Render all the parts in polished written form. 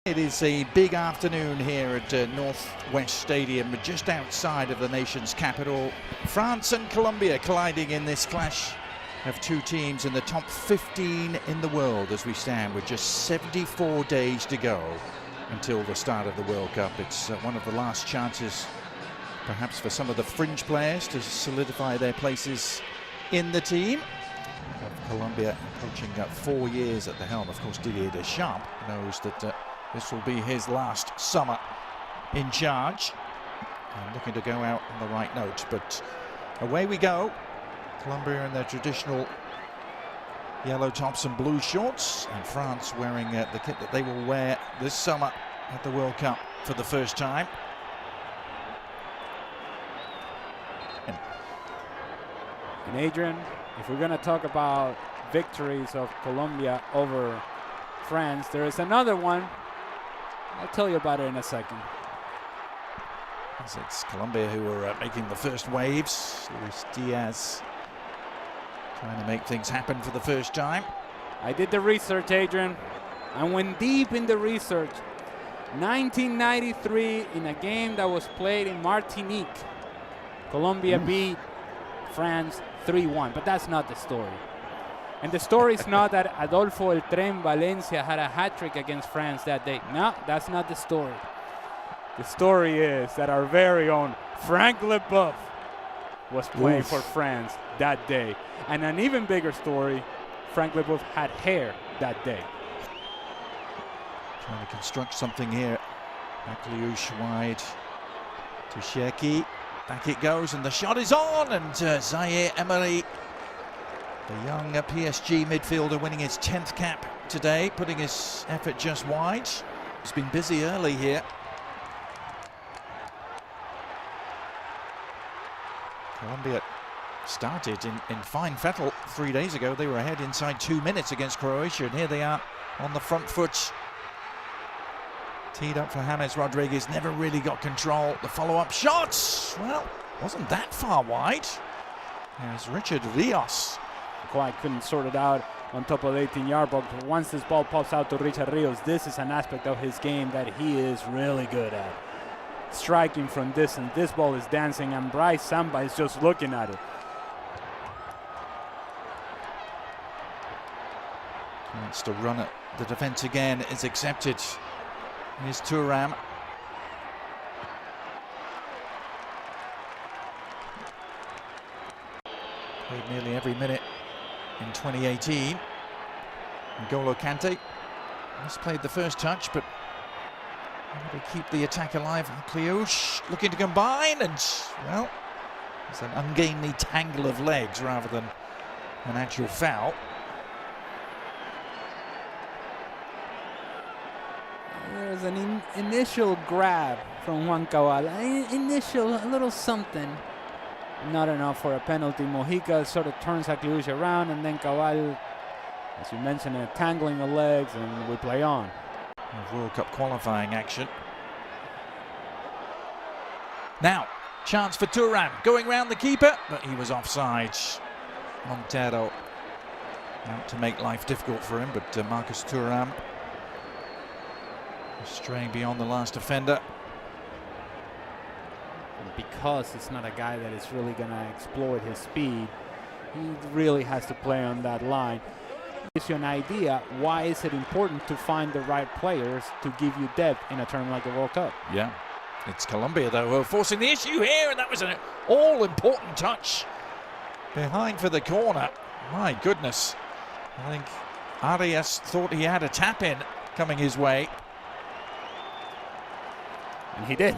It is a big afternoon here at Northwest Stadium, just outside of the nation's capital. France and Colombia colliding in this clash of two teams in the top 15 in the world as we stand with just 74 days to go until the start of the World Cup. It's one of the last chances perhaps for some of the fringe players to solidify their places in the team. Colombia approaching 4 years at the helm. Of course, Didier Deschamps knows that this will be his last summer in charge, and looking to go out on the right note. But away we go. Colombia in their traditional yellow tops and blue shorts, and France wearing the kit that they will wear this summer at the World Cup for the first time. And Adrian, if we're going to talk about victories of Colombia over France, there is another one. I'll tell you about it in a second. It's Colombia who are making the first waves. Luis Diaz trying to make things happen for the first time. I did the research, Adrian. I went deep in the research. 1993, in a game that was played in Martinique, Colombia beat France 3-1, but that's not the story. And the story is not that Adolfo El Tren Valencia had a hat-trick against France that day. No, that's not the story. The story is that our very own Frank Leboeuf was playing for France that day. And an even bigger story, Frank Leboeuf had hair that day. Trying to construct something here. Akliouche wide to Cherki. Back it goes, and the shot is on, and Zaire Emery, the young PSG midfielder, winning his 10th cap today, putting his effort just wide. He's been busy early here. Colombia started in fine fettle 3 days ago. They were ahead inside 2 minutes against Croatia, and here they are on the front foot. Teed up for James Rodriguez, never really got control. The follow-up shots, well, wasn't that far wide. There's Richard Rios. Quite couldn't sort it out on top of the 18-yard box. But once this ball pops out to Richard Rios, this is an aspect of his game that he is really good at. Striking from distance. This ball is dancing, and Bryce Samba is just looking at it. Wants to run it. The defense again is accepted. Here's Thuram. Played nearly every minute in 2018. N'Golo Kante has played the first touch, but able to keep the attack alive. Akliouche looking to combine, and well, it's an ungainly tangle of legs rather than an actual foul. There's an initial grab from Juan Cabal. Initial, a little something. Not enough for a penalty. Mojica sort of turns Akliouche around, and then Cabal, as you mentioned, tangling the legs, and we play on. World Cup qualifying action. Now, chance for Thuram, going round the keeper, but he was offside. Montero out to make life difficult for him, but Marcus Thuram straying beyond the last defender. Because it's not a guy that is really going to exploit his speed, he really has to play on that line. Gives you an idea why is it important to find the right players to give you depth in a tournament like the World Cup. Yeah, it's Colombia though who are forcing the issue here, and that was an all-important touch behind for the corner. My goodness, I think Arias thought he had a tap-in coming his way. And he did.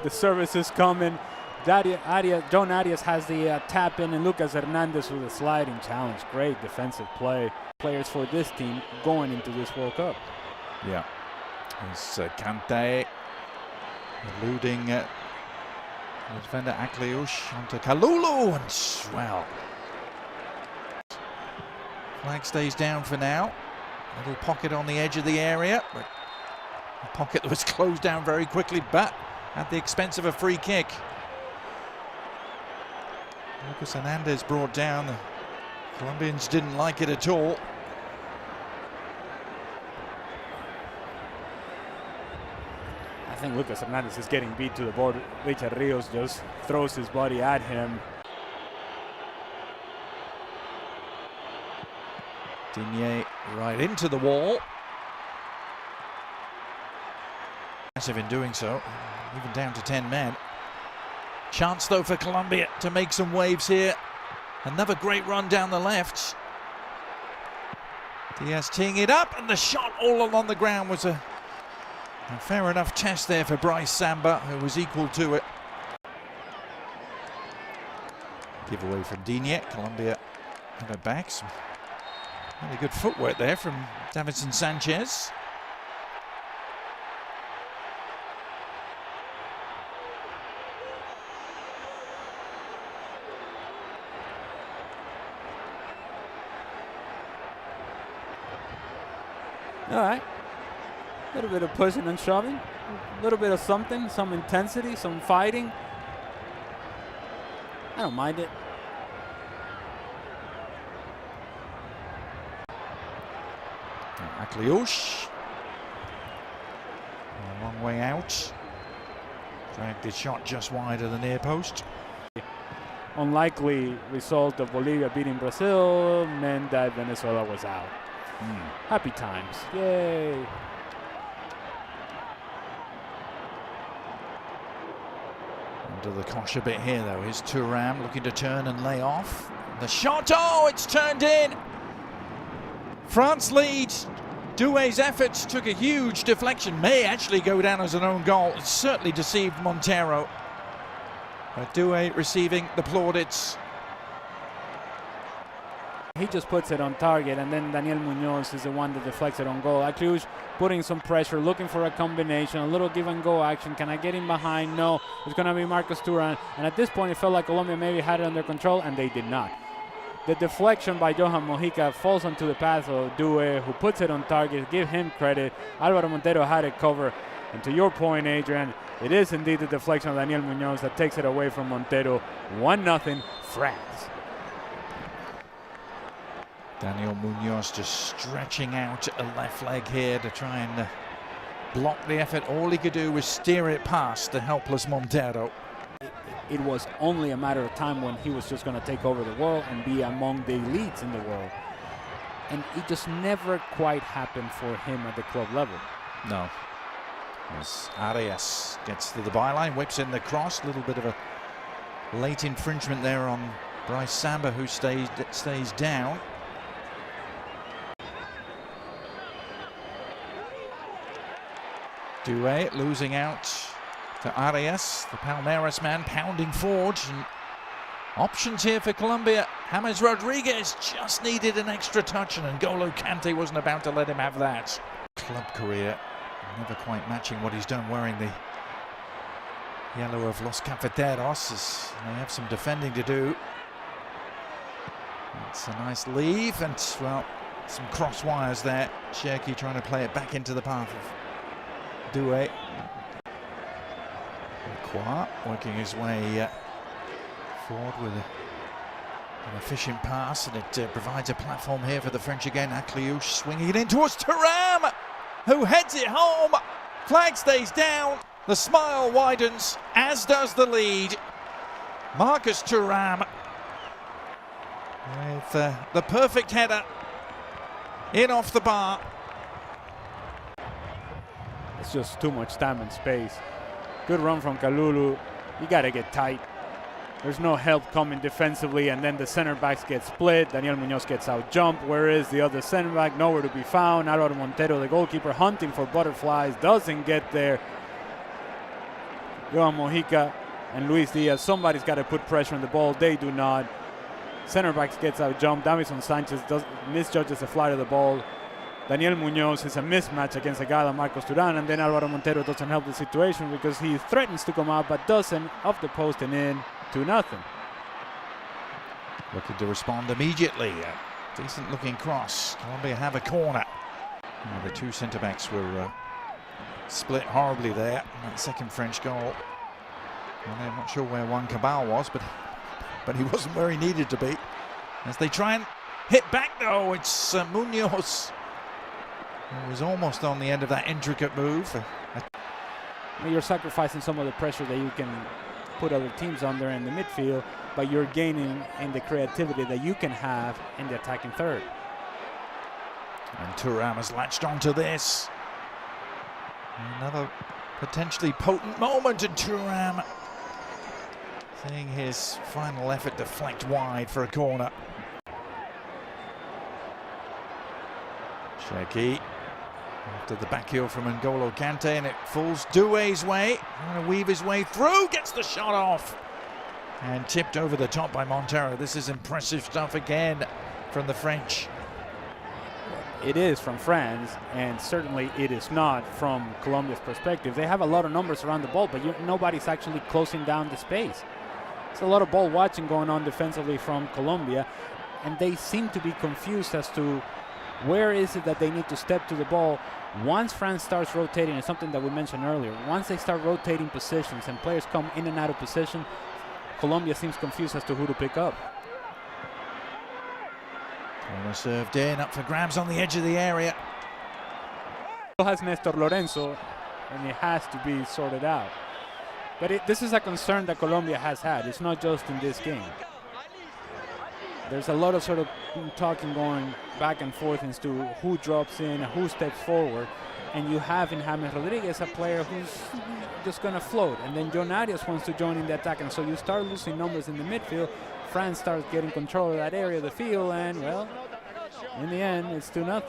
The service is coming. John Arias has the tap in, and Lucas Hernandez with a sliding challenge. Great defensive play. Players for this team going into this World Cup. Yeah. It's Kante eluding the defender Akliouche onto Kalulu, and well, flag stays down for now. Little pocket on the edge of the area, but a pocket that was closed down very quickly, but at the expense of a free kick. Lucas Hernandez brought down. The Colombians didn't like it at all. think Lucas Hernandez is getting beat to the board. Richard Rios just throws his body at him. Digne right into the wall. Massive in doing so, even down to 10 men. Chance though for Colombia to make some waves here. Another great run down the left. Diaz teeing it up, and the shot all along the ground was a fair enough test there for Bryce Samba, who was equal to it. Give away from Digne. Colombia have it back. Some really good footwork there from Davinson Sanchez. All right, a little bit of pushing and shoving, a little bit of something, some intensity, some fighting. I don't mind it. Akliouche, a long way out. Dragged his shot just wide of the near post. Unlikely result of Bolivia beating Brazil meant that Venezuela was out. Happy times. Yay. Under the cosh a bit here though. Here's Thuram looking to turn and lay off. The shot, oh, it's turned in. France leads. Doué's efforts took a huge deflection. May actually go down as an own goal. It certainly deceived Montero. But Doué receiving the plaudits. He just puts it on target, and then Daniel Muñoz is the one that deflects it on goal. Akliouche putting some pressure, looking for a combination, a little give and go action. Can I get him behind? No. It's going to be Marcos Thuram. And at this point, it felt like Colombia maybe had it under control, and they did not. The deflection by Johan Mojica falls onto the path of Doué, who puts it on target. Give him credit. Alvaro Montero had it covered. And to your point, Adrian, it is indeed the deflection of Daniel Muñoz that takes it away from Montero. 1-0 France. Daniel Muñoz just stretching out a left leg here to try and block the effort. All he could do was steer it past the helpless Montero. It was only a matter of time when he was just going to take over the world and be among the elites in the world. And it just never quite happened for him at the club level. No. As Arias gets to the byline, whips in the cross. A little bit of a late infringement there on Bryce Samba, who stays down. Doué losing out to Arias, the Palmeiras man, pounding forward. And options here for Colombia. James Rodriguez just needed an extra touch, and N'Golo Kante wasn't about to let him have that. Club career never quite matching what he's done wearing the yellow of Los Cafeteros, as they have some defending to do. It's a nice leave, and well, some cross wires there. Cherki trying to play it back into the path of Doué. Lacroix working his way forward with an efficient pass, and it provides a platform here for the French again. Akliouche swinging it in towards Thuram, who heads it home. Flag stays down. The smile widens, as does the lead. Marcus Thuram with the perfect header in off the bar. It's just too much time and space. Good run from Kalulu. You got to get tight. There's no help coming defensively, and then the center backs get split. Daniel Muñoz gets out jump. Where is the other center back? Nowhere to be found. Alvaro Montero, the goalkeeper, hunting for butterflies, doesn't get there. Johan Mojica and Luis Diaz, somebody's got to put pressure on the ball. They do not. Center backs gets out jump. Davinson Sanchez misjudges the flight of the ball. Daniel Muñoz is a mismatch against a guy like Marcos Thuram, and then Alvaro Montero doesn't help the situation because he threatens to come out but doesn't, off the post and in. 2-0. Looking to respond immediately. Decent looking cross. Colombia have a corner. The two centre backs were split horribly there. That second French goal. Well, I'm not sure where Juan Cabal was, but he wasn't where he needed to be. As they try and hit back though, it's Muñoz, who was almost on the end of that intricate move. You're sacrificing some of the pressure that you can put other teams under in the midfield, but you're gaining in the creativity that you can have in the attacking third. And Thuram has latched onto this. Another potentially potent moment, and Thuram seeing his final effort deflect wide for a corner. Shaky after the back heel from N'Golo Kante, and it falls Doué's way. Trying to weave his way through, gets the shot off. And tipped over the top by Montero. This is impressive stuff again from the French. It is from France, and certainly it is not from Colombia's perspective. They have a lot of numbers around the ball, but nobody's actually closing down the space. There's a lot of ball watching going on defensively from Colombia, and they seem to be confused as to where is it that they need to step to the ball. Once France starts rotating, and something that we mentioned earlier, once they start rotating positions and players come in and out of position, Colombia seems confused as to who to pick up. Corner served in, up for grabs on the edge of the area. Has Nestor Lorenzo, and it has to be sorted out. But this is a concern that Colombia has had. It's not just in this game. There's a lot of sort of talking going back and forth as to who drops in, who steps forward. And you have in James Rodriguez a player who's just going to float. And then John Arias wants to join in the attack. And so you start losing numbers in the midfield. France starts getting control of that area of the field. And, well, in the end, it's 2-0.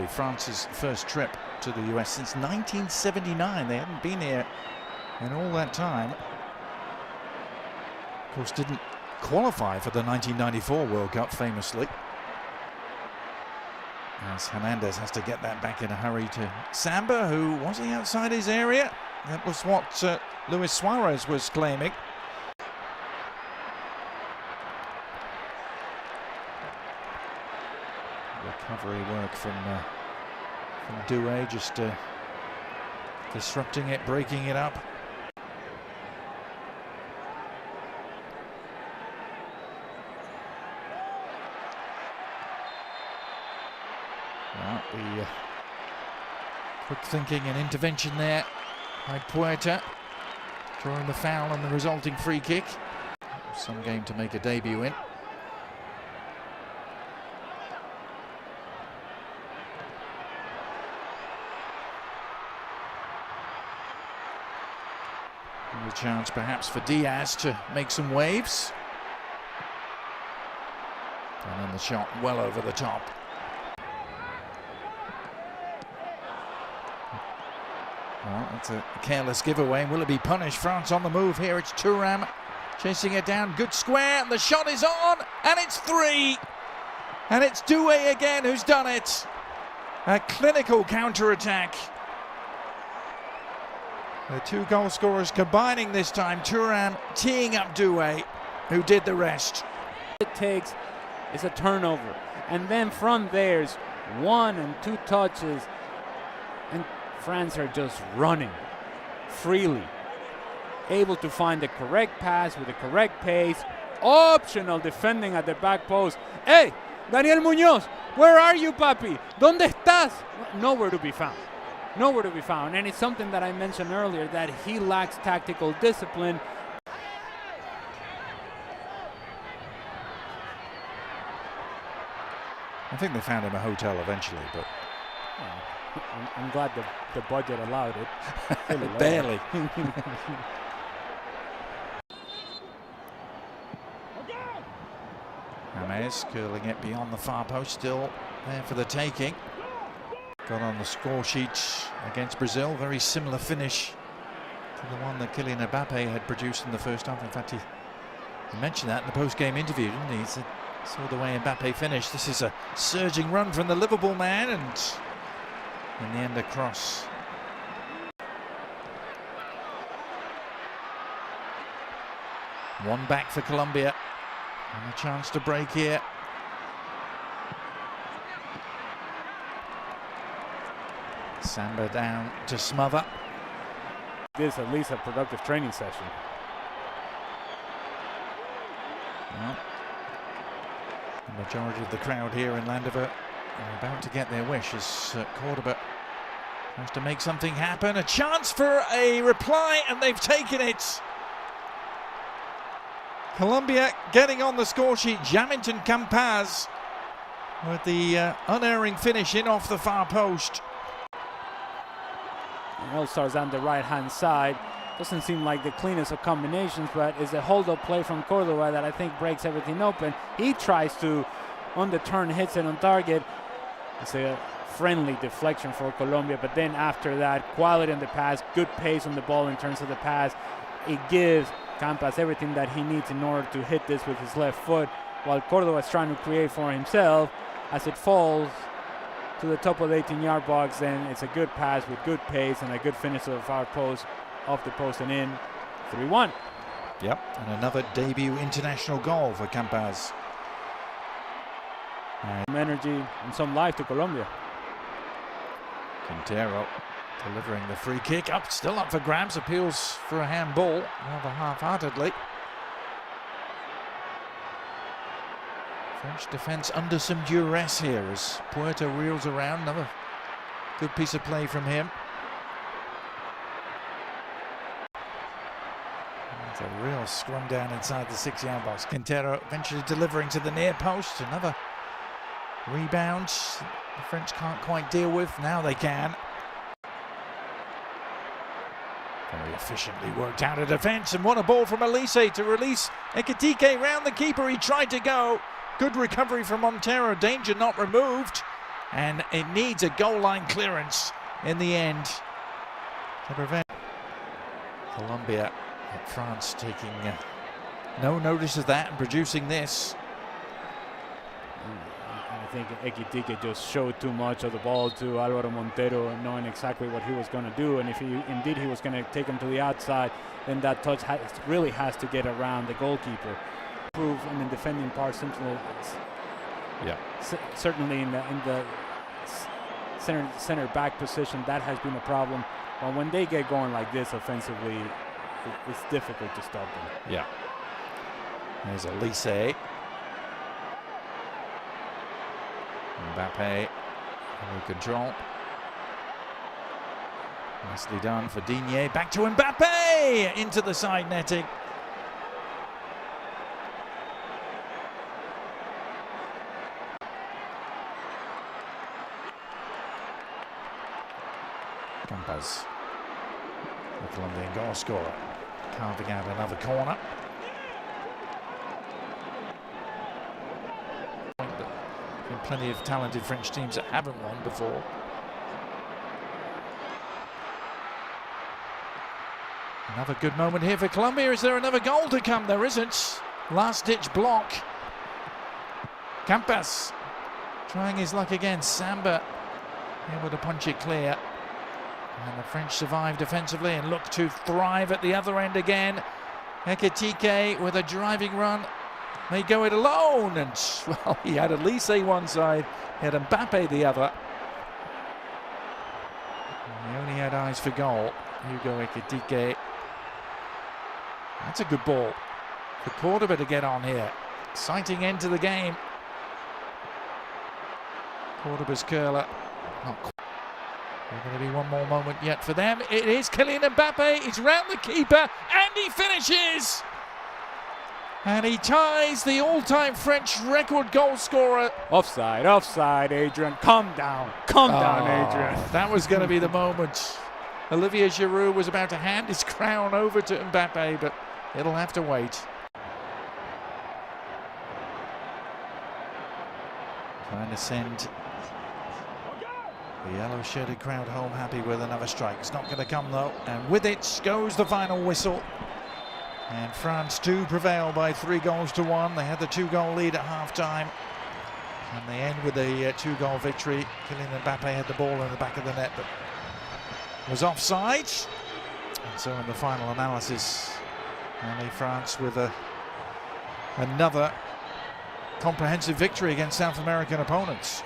France's first trip to the US since 1979. They hadn't been here in all that time. Of course, didn't qualify for the 1994 World Cup, famously. As Hernandez has to get that back in a hurry to Samba, who was he outside his area? That was what Luis Suarez was claiming. Recovery work from Doué, just disrupting it, breaking it up. Well, the quick thinking and intervention there by Puerta, drawing the foul and the resulting free kick. Some game to make a debut in. And a chance perhaps for Diaz to make some waves. And then the shot well over the top. Well, that's a careless giveaway. Will it be punished? France on the move here. It's Thuram chasing it down. Good square, and the shot is on, and it's 3. And it's Doué again who's done it. A clinical counter-attack. The two goal scorers combining this time. Thuram teeing up Doué, who did the rest. It takes is a turnover, and then from there's 1 and 2 touches, and France are just running freely, able to find the correct pass with the correct pace. Optional defending at the back post. Hey, Daniel Muñoz, where are you, papi? ¿Dónde estás? Nowhere to be found. Nowhere to be found. And it's something that I mentioned earlier, that he lacks tactical discipline. I think they found him a hotel eventually, but I'm glad the budget allowed it. Barely. James curling it beyond the far post, still there for the taking. Got on the score sheet against Brazil, very similar finish to the one that Kylian Mbappe had produced in the first half. In fact, he mentioned that in the post-game interview, didn't he? He said, saw the way Mbappe finished. This is a surging run from the Liverpool man, and in the end a cross. One back for Colombia, and a chance to break here. Samba down to smother. This is at least a productive training session. Well, the majority of the crowd here in Landover are about to get their wish as Cordoba Has to make something happen. A chance for a reply, and they've taken it. Colombia getting on the score sheet. Jamington Campaz with the unerring finish in off the far post. All-Stars on the right-hand side. Doesn't seem like the cleanest of combinations, but it's a hold-up play from Cordoba that I think breaks everything open. He tries to, on the turn, hits it on target. It's a friendly deflection for Colombia, but then after that, quality on the pass, good pace on the ball in terms of the pass. It gives Campas everything that he needs in order to hit this with his left foot, while Cordoba is trying to create for himself. As it falls to the top of the 18-yard box, then it's a good pass with good pace and a good finish of the far post, off the post and in. 3-1. Yep, and another debut international goal for Campaz. Some energy and some life to Colombia. Quintero delivering the free kick, still up for grabs, appeals for a handball, rather half-heartedly. French defence under some duress here as Puerta reels around. Another good piece of play from him. It's a real scrum down inside the 6-yard box. Quintero eventually delivering to the near post. Another rebound the French can't quite deal with. Now they can. Very efficiently worked out a defence, and what a ball from Elise to release Ekitike round the keeper. He tried to go. Good recovery from Montero, danger not removed, and it needs a goal line clearance in the end to prevent Colombia. France taking no notice of that and producing this. I think Ekitike just showed too much of the ball to Alvaro Montero, knowing exactly what he was going to do, and if he was going to take him to the outside, then that touch really has to get around the goalkeeper. Improve in the defending part, certainly in the center back position, that has been a problem. But when they get going like this offensively, it's difficult to stop them. Yeah. There's Elise. Mbappe under control. Nicely done for Digne. Back to Mbappe into the side netting. Campaz, the Colombian goal scorer, carving out another corner. Plenty of talented French teams that haven't won before. Another good moment here for Colombia. Is there another goal to come? There isn't. Last-ditch block. Campas trying his luck again. Samba able to punch it clear. And the French survive defensively and look to thrive at the other end again. Ekitike with a driving run. They go it alone, and well, he had Elise one side, he had Mbappe the other. And he only had eyes for goal. Hugo Ekitike. That's a good ball for Cordoba to get on here. Exciting end to the game. Cordoba's curler. Not quite. There's going to be one more moment yet for them. It is Kylian Mbappe. He's round the keeper, and he finishes. And he ties the all-time French record goal scorer. Offside, Adrian. Calm down, Adrian. That was going to be the moment. Olivier Giroud was about to hand his crown over to Mbappe, but it'll have to wait. Trying to send the yellow-shirted crowd home happy with another strike. It's not going to come, though. And with it goes the final whistle. And France do prevail by 3-1. They had the 2-goal lead at half-time. And they end with a 2-goal victory. Kylian Mbappe had the ball in the back of the net, but was offside. And so in the final analysis, only France with another comprehensive victory against South American opponents.